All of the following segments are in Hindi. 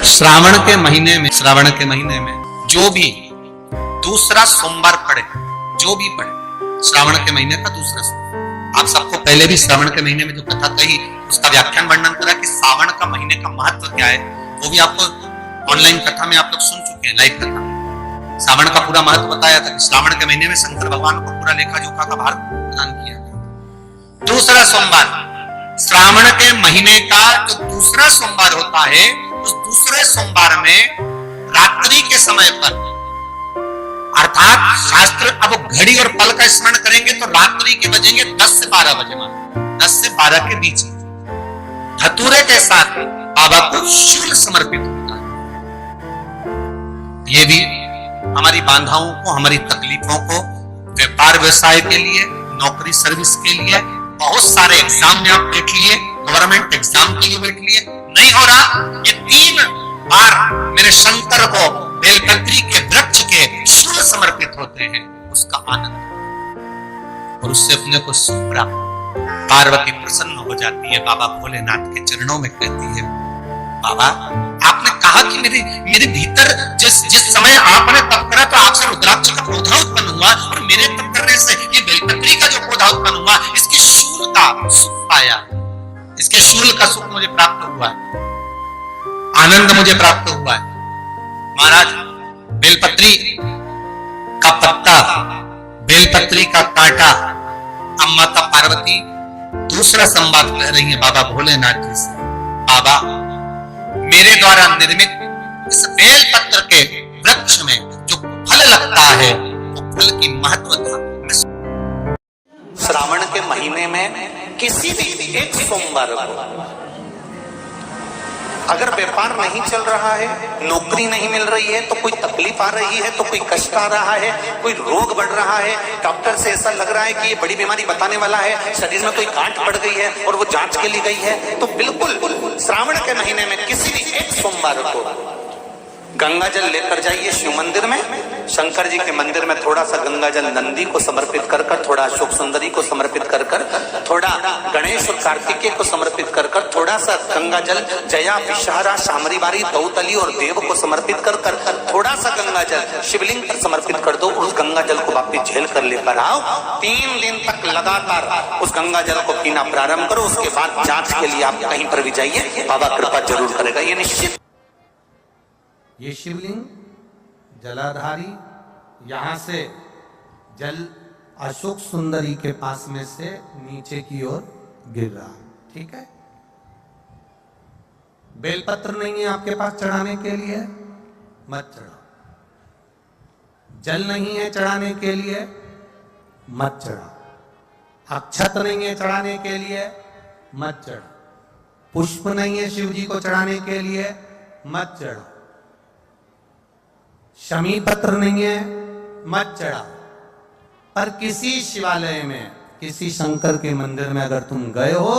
श्रावण के महीने में जो भी दूसरा सोमवार पड़े, जो भी पड़े श्रावण के महीने का दूसरा सोमवार, आप सबको पहले भी श्रावण के महीने में जो कथा कही उसका व्याख्यान वर्णन करा कि श्रावण का महीने का महत्व क्या है, वो भी आपको ऑनलाइन कथा में आप लोग सुन चुके हैं, लाइव कथा में श्रावण का पूरा महत्व बताया था कि श्रावण के महीने में शंकर भगवान को पूरा लेखा जोखा का भार प्रदान किया गया। दूसरा सोमवार श्रावण के महीने का जो दूसरा सोमवार होता है, उस दूसरे सोमवार में रात्रि के समय पर, अर्थात शास्त्र अब घड़ी और पल का स्मरण करेंगे तो रात्रि के बजेंगे 10 से 12 बजे, 10 से 12 के बीच धतूरे के साथ बाबा को शूल समर्पित होता है। ये भी हमारी बाधाओं को, हमारी तकलीफों को, व्यापार व्यवसाय के लिए, नौकरी सर्विस के लिए, बहुत सारे एग्जाम में आप बैठ लिए, गवर्नमेंट एग्जाम के लिए बैठ लिए, नहीं हो रहा, ये 3 बार मेरे शंकर को बेलपत्री के वृक्ष के शूल समर्पित होते हैं, उसका आनंद और उससे अपने को सुख प्राप्त। पार्वती प्रसन्न हो जाती है, बाबा भोलेनाथ के चरणों में कहती है, बाबा आपने कहा कि मेरे भीतर जिस समय आपने तप करा तो आपसे रुद्राक्ष का पौधा उत्पन्न हुआ, और मेरे तप करने से ये बेलपत्री का जो पौधा उत्पन्न हुआ, इसके शूल का सुख पाया, इसके शूल का सुख मुझे प्राप्त हुआ, आनंद मुझे प्राप्त हुआ है। महाराज बेलपत्री का पत्ता, बेलपत्री का कांटा, अब माता पार्वती दूसरा संवाद कह रही है बाबा भोलेनाथ जी से, बाबा मेरे द्वारा निर्मित इस बेलपत्र के वृक्ष में जो फल लगता है, वो फल की महत्वता श्रावण के महीने में किसी भी एक सोमवार को अगर व्यापार नहीं चल रहा है, नौकरी नहीं मिल रही है, तो कोई तकलीफ आ रही है, तो कोई कष्ट आ रहा है, कोई रोग बढ़ रहा है, डॉक्टर से ऐसा लग रहा है कि ये बड़ी बीमारी बताने वाला है, शरीर में कोई गांठ पड़ गई है और वो जांच के लिए गई है, तो बिल्कुल श्रावण के महीने में किसी भी एक सोमवार को गंगा जल लेकर जाइए शिव मंदिर में, शंकर जी के मंदिर में थोड़ा सा गंगा जल नंदी को समर्पित कर कर, थोड़ा अशोक सुंदरी को समर्पित कर कर, थोड़ा गणेश और कार्तिकेय को समर्पित कर कर, थोड़ा सा गंगा जल जया विषहारा शामरीबारी दौतली और देव को समर्पित कर कर, थोड़ा सा गंगा जल शिवलिंग पर समर्पित कर दो और उस गंगा जल को वापिस झेल कर लेकर आओ। 3 दिन तक लगातार उस गंगा जल को पीना प्रारंभ करो, उसके बाद जांच के लिए आप कहीं पर भी जाइए, बाबा कृपा जरूर करेगा, ये निश्चित। ये शिवलिंग जलाधारी यहां से जल अशोक सुंदरी के पास में से नीचे की ओर गिर रहा, ठीक है। बेलपत्र नहीं है आपके पास चढ़ाने के लिए, मत चढ़ाओ। जल नहीं है चढ़ाने के लिए, मत चढ़ाओ। अक्षत नहीं है चढ़ाने के लिए, मत चढ़ाओ। पुष्प नहीं है शिव जी को चढ़ाने के लिए, मत चढ़ाओ। शमी पत्र नहीं है, मत चढ़ाओ। पर किसी शिवालय में, किसी शंकर के मंदिर में अगर तुम गए हो,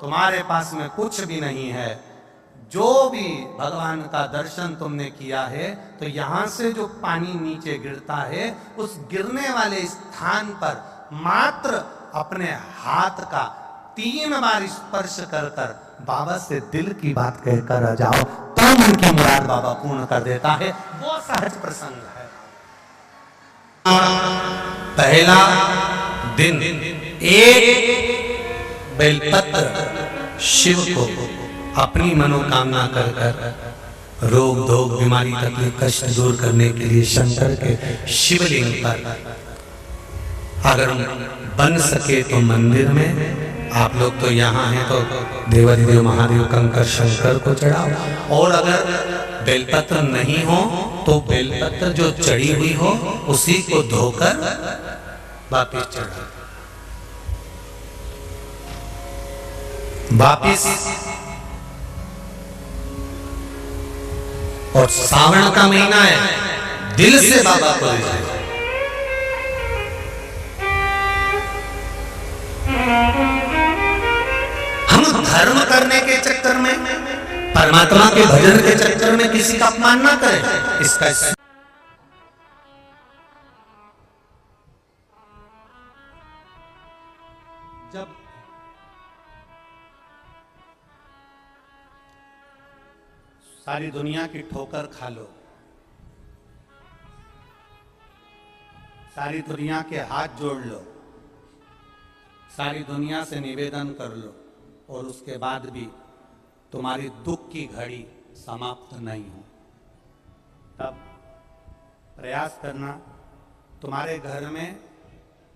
तुम्हारे पास में कुछ भी नहीं है, जो भी भगवान का दर्शन तुमने किया है, तो यहां से जो पानी नीचे गिरता है, उस गिरने वाले स्थान पर मात्र अपने हाथ का 3 बार स्पर्श कर कर बाबा से दिल की बात कहकर आ जाओ, तो मन की मुराद बाबा पूर्ण कर देता है। वो सहज प्रसंग है। पहला दिन एक बेलपत्र शिव को अपनी मनोकामना कर कर रोग धोग बीमारी तकलीफ कष्ट दूर करने के लिए शंकर के शिवलिंग पर अगर बन सके तो मंदिर में, आप लोग तो यहाँ हैं तो देवाधिदेव महादेव कंकर शंकर को चढ़ाओ, और अगर बेलपत्र नहीं हो तो बेलपत्र जो चढ़ी हुई हो उसी को धोकर वापिस चढ़ाओ। वापिस और सावन का महीना है, दिल से बाबा को ले जाए। हम धर्म करने के चक्कर में, परमात्मा के भजन के चक्कर में किसी का अपमान ना करें। इसका जब सारी दुनिया की ठोकर खा लो, सारी दुनिया के हाथ जोड़ लो, सारी दुनिया से निवेदन कर लो, और उसके बाद भी तुम्हारी दुख की घड़ी समाप्त नहीं हो, तब प्रयास करना तुम्हारे घर में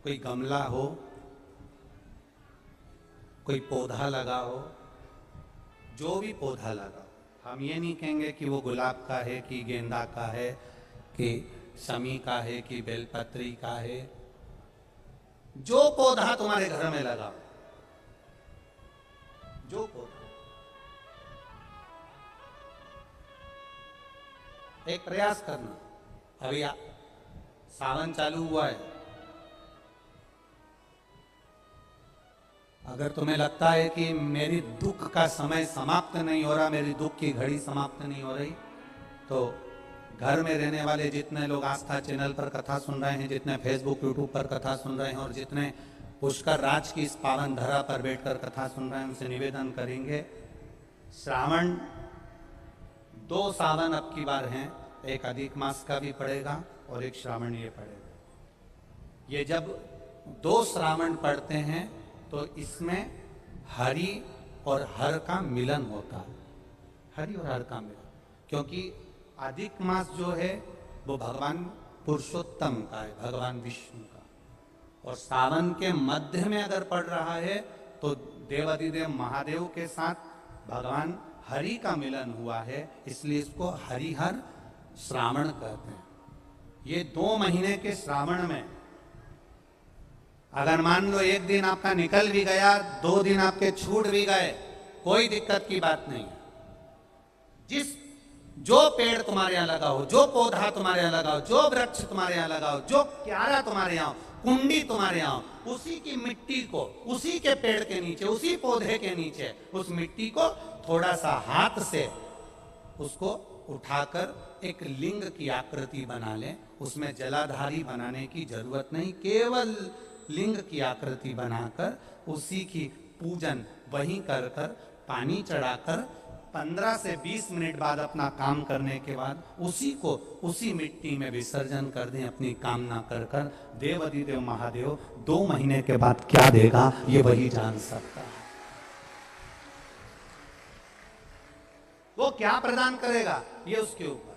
कोई गमला हो, कोई पौधा लगा हो, जो भी पौधा लगा, हम ये नहीं कहेंगे कि वो गुलाब का है कि गेंदा का है कि शमी का है कि बेलपत्री का है, जो पौधा तुम्हारे घर में लगा, जो पौधा, एक प्रयास करना। अभी सावन चालू हुआ है, अगर तुम्हें लगता है कि मेरी दुख का समय समाप्त नहीं हो रहा, मेरी दुख की घड़ी समाप्त नहीं हो रही, तो घर में रहने वाले जितने लोग आस्था चैनल पर कथा सुन रहे हैं, जितने फेसबुक यूट्यूब पर कथा सुन रहे हैं, और जितने पुष्कर राज की इस पावन धरा पर बैठकर कथा सुन रहे हैं, उनसे निवेदन करेंगे, श्रावण 2 सावन अब की बार हैं, एक अधिक मास का भी पड़ेगा और एक श्रावण ये पड़ेगा। ये जब 2 श्रावण पड़ते हैं तो इसमें हरि और हर का मिलन होता है, हरि और हर का मिलन, क्योंकि अधिक मास जो है वो भगवान पुरुषोत्तम का है, भगवान विष्णु का, और सावन के मध्य में अगर पड़ रहा है तो देवाधिदेव महादेव के साथ भगवान हरि का मिलन हुआ है, इसलिए इसको हरिहर श्रावण कहते हैं। ये 2 महीने के श्रावण में अगर मान लो एक दिन आपका निकल भी गया, 2 दिन आपके छूट भी गए, कोई दिक्कत की बात नहीं है। जो पेड़ तुम्हारे यहाँ लगा हो, जो पौधा तुम्हारे यहाँ लगा हो, जो वृक्ष तुम्हारे यहाँ लगा हो, जो क्यारा तुम्हारे यहाँ, कुंडी तुम्हारे यहाँ, उसी की मिट्टी को, उसी के पेड़ के नीचे, उसी पौधे के नीचे, उस मिट्टी को थोड़ा सा हाथ से उसको उठाकर एक लिंग की आकृति बना ले। उसमें जलाधारी बनाने की जरूरत नहीं, केवल लिंग की आकृति बनाकर उसी की पूजन वहीं कर कर पानी चढ़ाकर 15 से 20 मिनट बाद अपना काम करने के बाद उसी को उसी मिट्टी में विसर्जन कर दें, अपनी कामना कर कर। देवाधिदेव महादेव 2 महीने के बाद क्या देगा ये वही जान सकता है। वो क्या प्रदान करेगा ये उसके ऊपर।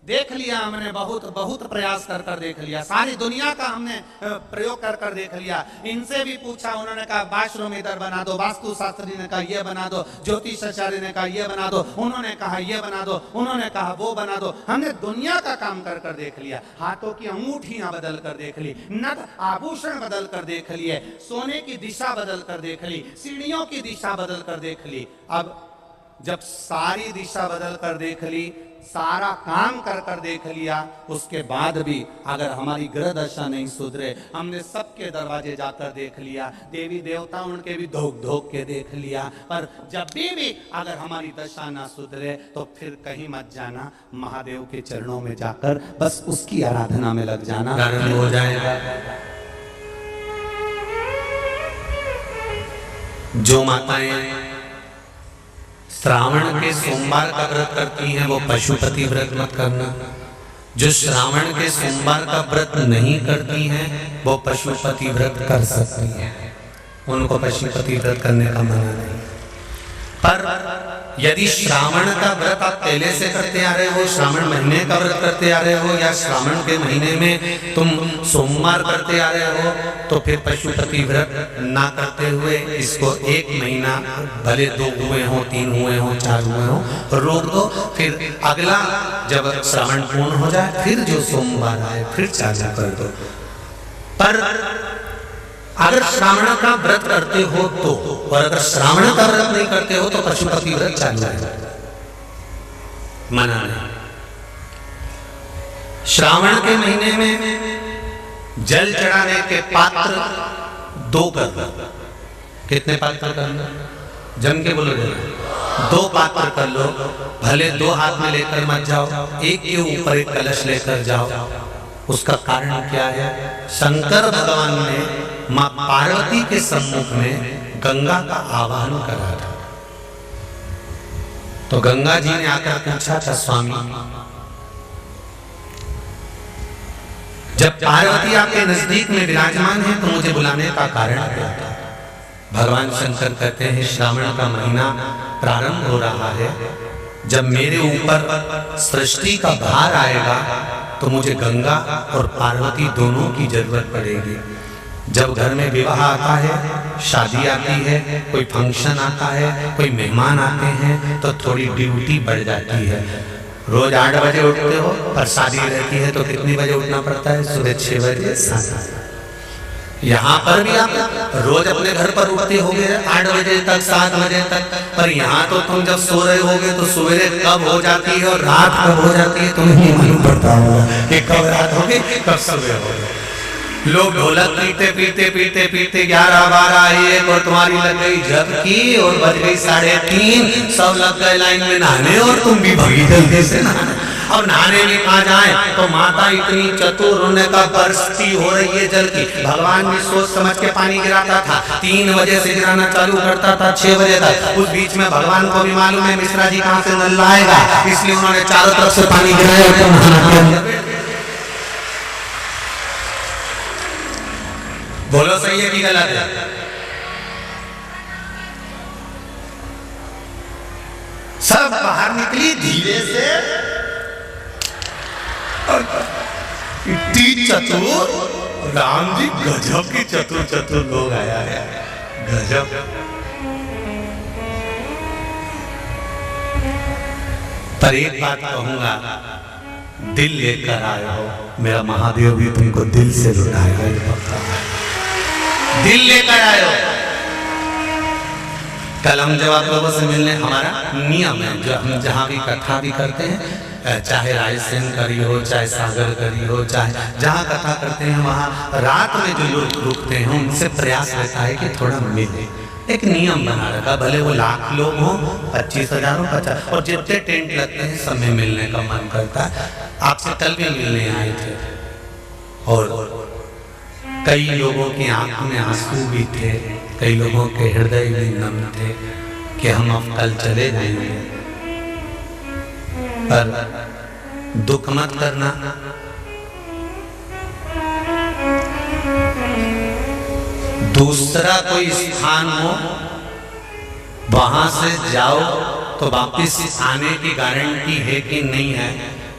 देख लिया हमने, बहुत प्रयास कर कर देख लिया, सारी दुनिया का हमने प्रयोग कर कर देख लिया। इनसे भी पूछा, उन्होंने कहा वाशरूम इधर बना दो, वास्तु शास्त्री ने कहा ये बना दो, ज्योतिषाचार्य ने कहा ये बना दो, उन्होंने कहा ये बना दो, उन्होंने कहा वो बना दो। हमने दुनिया का काम कर कर देख लिया, हाथों की अंगूठियां बदल कर देख ली, नथ आभूषण बदल कर देख लिए, सोने की दिशा बदल कर देख ली, सीढ़ियों की दिशा बदल कर देख ली। अब जब सारी दिशा बदल कर देख ली, सारा काम कर कर देख लिया, उसके बाद भी अगर हमारी ग्रह दशा नहीं सुधरे, हमने सबके दरवाजे जाकर देख लिया, देवी देवता उनके भी धोख धोख के देख लिया, पर जब भी अगर हमारी दशा ना सुधरे तो फिर कहीं मत जाना, महादेव के चरणों में जाकर बस उसकी आराधना में लग जाना, हो जाएगा। जो माताएं श्रावण के सोमवार का व्रत करती हैं वो पशुपति व्रत मत करना। जो श्रावण के सोमवार का व्रत नहीं करती हैं वो पशुपति व्रत कर सकती हैं, उनको पशुपति व्रत करने का मना नहीं। पर यदि श्रावण का व्रत आप पहले से करते आ रहे हो, श्रावण महीने का व्रत करते आ रहे हो, या श्रावण के महीने में तुम सोमवार करते आ रहे हो, तो फिर पशुपति व्रत ना करते हुए इसको 1 महीना, भले 2 हुए हो, 3 हुए हो, 4 हुए हो, रोक दो। फिर अगला जब श्रावण पूर्ण हो जाए फिर जो सोमवार आए फिर चालू कर दो। पर अगर श्रावण का व्रत करते हो तो, और अगर श्रावण का व्रत नहीं करते हो तो पशुपति व्रत चालू है, मना नहीं। श्रावण के महीने में जल चढ़ाने के पात्र 2 कर लो। कितने पात्र कर लो? जम के बोलो, 2 पात्र कर लो। भले 2 हाथ में लेकर मत जाओ, एक के ऊपर एक कलश लेकर जाओ। उसका कारण क्या है? शंकर भगवान ने मां पार्वती के सम्मुख में गंगा का आवाहन करा था। तो गंगा जी ने आकर पूछा था, स्वामी जब पार्वती आपके नजदीक में विराजमान है तो मुझे बुलाने का कारण क्या था? भगवान शंकर कहते हैं श्रावण का महीना प्रारंभ हो रहा है, जब मेरे ऊपर सृष्टि का भार आएगा तो मुझे गंगा और पार्वती दोनों की जरूरत पड़ेगी। जब घर में विवाह आता है, शादी आती है, कोई फंक्शन आता है, कोई मेहमान आते हैं तो थोड़ी ड्यूटी बढ़ जाती है। रोज 8 बजे उठते हो, पर शादी रहती है तो कितनी बजे उठना पड़ता है? सुबह 6 बजे 7 बजे। यहाँ पर भी आप रोज अपने घर पर उठते होगे 8 बजे तक 7 बजे तक, पर यहाँ तो तुम जब सो रहे होगे तो सवेरे कब हो जाती है और रात कब हो जाती है तुम्हें नहीं मालूम पड़ता होगा कि कब रात होगी कब सुबह होगी। लोग ढोलक पीते पीते पीते पीते 11, 12, 1 और तुम्हारी लग गई झपकी और बज गई 3:30, सब लग गए लाइन में नहाने और तुम भी भगी जल्दी से नहाने। अब नहाने भी कहा जाए तो माता इतनी चतुर, उन्हें का बरसती हो रही है जल की। भगवान भी सोच समझ के पानी गिराता था, 3 बजे से गिराना चालू करता था 6 बजे तक। उस बीच में भगवान को भी मालूम है मिश्रा जी कहाँ से नल लाएगा, इसलिए उन्होंने चारों तरफ से पानी गिराया। बोलो सही है कि गलत है? सब बाहर निकली धीरे से, इतनी चतुर राम जी, गजब की चतुर लोग आया है, गजब। पर एक बात कहूंगा, दिल लेकर आए हो, मेरा महादेव भी तुमको दिल से लुटाएगा। दिल लेकर आए हो। कल हम जब आप लोगों से मिलने, हमारा नियम है जो हम जहाँ भी कथा भी करते हैं, चाहे रायसेन करी हो, चाहे सागर करी हो, चाहे जहाँ कथा करते हैं वहाँ रात में जो लोग रुकते हैं उनसे प्रयास रहता है कि थोड़ा मिले। एक नियम बना रखा, भले वो 1,00,000 लोग हों, 25,000 हो, 50, और जितने टेंट लगते हैं सब में मिलने का मन करता है। आपसे कल भी मिलने आए थे और कई लोगों की आंख में आंसू भी थे, कई लोगों के हृदय भी नम थे कि हम अब कल चले जाएंगे। पर दुख मत करना, दूसरा कोई स्थान हो वहां से जाओ तो वापिस आने की गारंटी है कि नहीं है,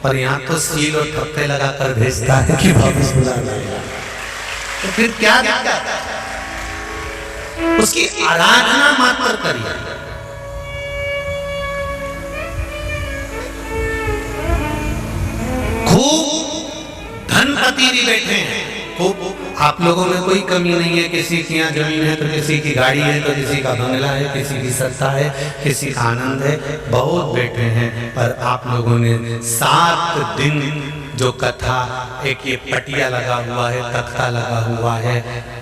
पर यहाँ तो सील और ठप्पे लगा कर भेजता है कि वापिस बुला लाएगा। तो फिर क्या दिक्कत? उसकी आराधना मात्र करिए। खूब धनपति भी बैठे हैं, खूब, आप लोगों में कोई कमी नहीं है। किसी की यहाँ जमीन है तो किसी की गाड़ी है, तो किसी का बंगला है, किसी की सत्ता है, किसी का आनंद है, बहुत बैठे हैं। पर आप लोगों ने 7 दिन जो कथा, एक ये पटिया लगा हुआ है, तख्ता लगा हुआ है,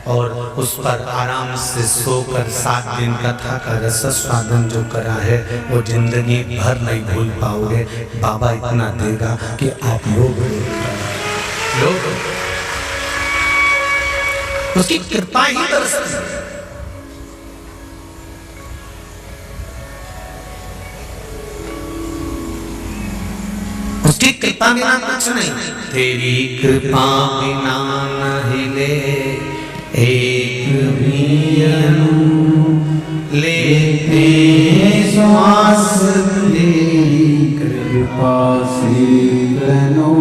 और उस पर आराम से सोकर 7 दिन कथा का रस स्वादन जो करा है वो जिंदगी भर नहीं भूल पाओगे। बाबा इतना देगा कि आप लोग उसकी कृपा ही बरसती है। उसकी कृपा बिना कुछ नहीं, तेरी कृपा बिना न हिले एक भी अणु, लेते श्वास तेरी कृपा से तनो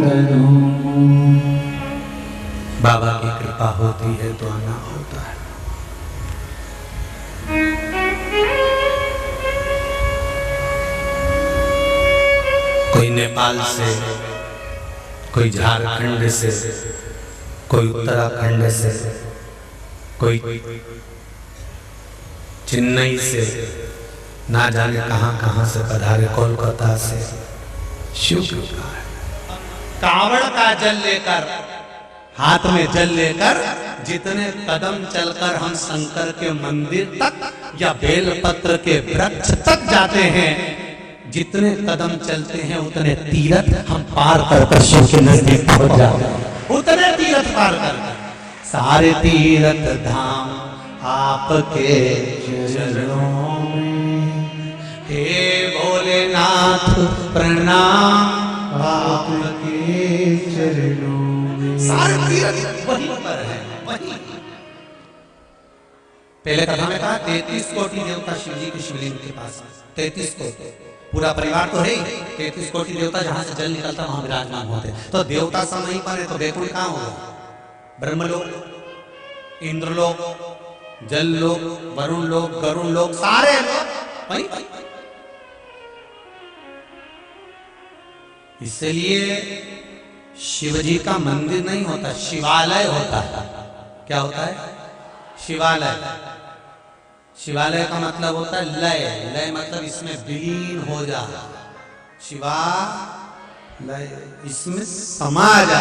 तनो। बाबा की कृपा होती है तो आना होता है। कोई नेपाल से, कोई झारखंड से, कोई उत्तराखंड से, कोई चेन्नई से, ना जाने कहां कहां से पधारे, कोलकाता से। शिव कावड़ का जल लेकर, हाथ में जल लेकर, जितने कदम चलकर हम शंकर के मंदिर तक या बेलपत्र के वृक्ष तक जाते हैं, जितने कदम चलते हैं उतने तीर्थ हम पार कर शिव के नजदीक पहुंच जाते हैं। उतने तीर्थ पार कर, सारे तीर्थ धाम आपके चरणों में, हे भोले बोले नाथ प्रणाम आपके चरणों में। सारे तीर्थ वहीं पर है, वहीं। पहले कथा में कहा 33 कोटि देवता शिव जी के शिवलिंग के पास, 33 कोटि, पूरा परिवार तो है ही, 33 कोटि देवता जहां से जल निकलता वहां विराजमान होते। तो देवता सब वहीं पर है, तो वैकुंठ कहां होगा? ब्रह्मलोक, इंद्रलोक, जल लोक, वरुण लोक, गरुण लोक, सारे लोग वहीं। इसलिए शिव जी का मंदिर नहीं होता, शिवालय होता है। क्या होता है? शिवालय। शिवालय का मतलब होता है लय, लय मतलब इसमें विलीन हो जा, शिवा लय इसमें समा जा।